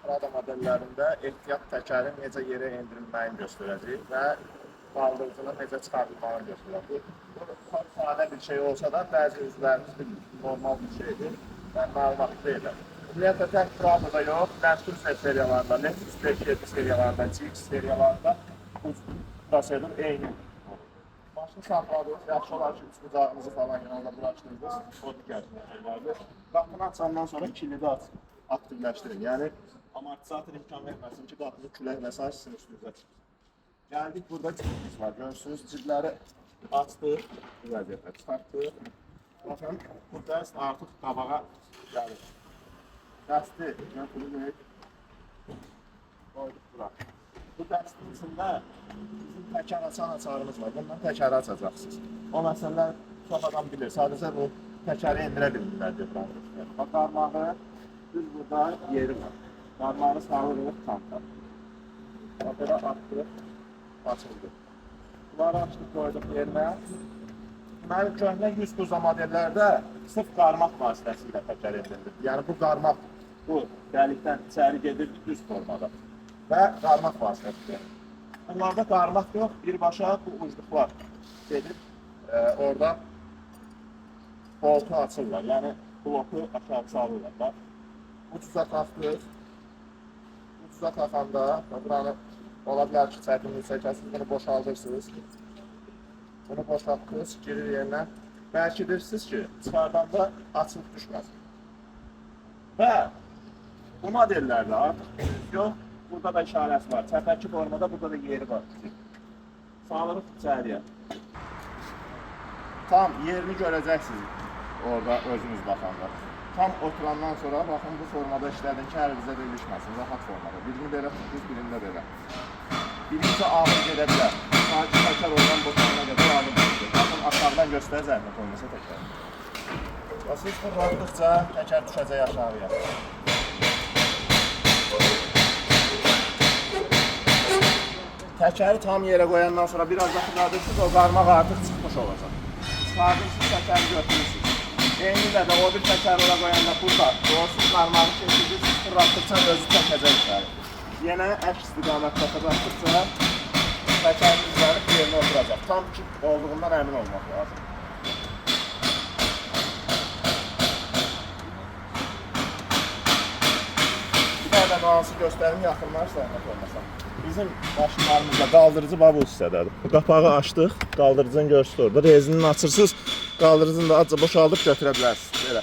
Prada modellərində ehtiyat təkərin necə yerə endirilməyini göstərəcək və qaldırıcının necə çıxarılmağını göstərəcək. Bu çox sadə bir şey olsa da bəzi üzvlərimiz normal bir şeydir və məlumatlı deyilər. Ümumiyyətlə tək Prada'da yox, Lexus seriyalarında, Lexus 5-7 seriyalarında, GX seriyalarında bu prosedur eyni. Maşını saxladınız, yaxşı olar ki, üç bucağınızı falan yanında bıraşdınız, o digər şeylərdir. Qapını açandan sonra kilidi aktivləşdirin. Yəni, amortizator imkan verməsin ki, qapını külək və s. sizin üstünüzə çıxsın. Gəldik, burada cibimiz var. Görürsünüz, cibləri açdıq, bu vəziyyətə çıxartdıq. Baxın, bu dəst artıq qabağa gəlir. Dəsti, götürürük, qoyduq bura. Bu dəstin içində bizim təkər açan açarımız var. Bundan təkəri açacaqsınız. O məsələlər çox adam bilir. Sadəcə bu təkəri endirə bilmirlər deyə. Bax, qarmağı düz burada yeri var. Qarmağı salırıq tamda. Bax, belə atdıq, açıldı. Bunları açdıq, qoyduq yerinə. Deməli, köhnə 100 buza modellərdə sırf qarmaq vasitəsilə təkər endirilir. Yəni, bu qarmaq bu dəlikdən içəri gedirdi düz formada. Və qarmaq vasitəsidir. Bunlarda qarmaq yox, birbaşa bu ucluqlar gedib orada boltu açırlar. Yəni bloku aşağı salırlar. Ucuza taxdıq. Ucuza taxanda buranı ola bilər ki, çətinlik çəkəsiniz, bunu boşaldırsınız. Bunu boşaltdınız, girir yerinə. Bəlkidirsiniz ki, çıxardanda açılıb düşməsin. Və bu modellərdə artıq yox, burada da işarəsi var. Çəpəki formada burada da yeri var. Salırıq içəriyə. Tam yerini görəcəksiniz orada özünüz baxanda. Tam oturandan sonra baxın bu formada işlədin ki, hər bizə də ilişməsin, rahat formada. Birini belə tutdunuz, birində belə. Birincisi ağır gedə bilər. Sadəcə təkər oradan boşanına qədər ağır gedir. Baxın aşağıdan göstər zəhmət olmasa təkər. Və siz fırlatdıqca təkər düşəcək aşağıya. Təkəri tam yerə qoyandan sonra biraz da fırladırsınız, o qarmaq artıq çıxmış olacaq. Çıxardırsınız, təkəri götürürsünüz. Eynilə də o bir təkəri ora qoyanda burada doğrusunuz qarmağı çəkirsiniz, fırlatdıqca özü çəkəcək içəri. Yenə əks istiqamətdə fırlatdıqca təkərin üzəri yerinə oturacaq. Tam ki olduğundan əmin olmaq lazım. Bir də nüansı göstərim, yaxınlar zəhmət olmasam. Bizim maşınlarımızda qaldırıcı bu hissədədir. Qapağı açdıq, qaldırıcını görürsünüz orada. Rezini açırsınız, qaldırıcını da azca boşaldıb götürə bilərsiniz. Belə.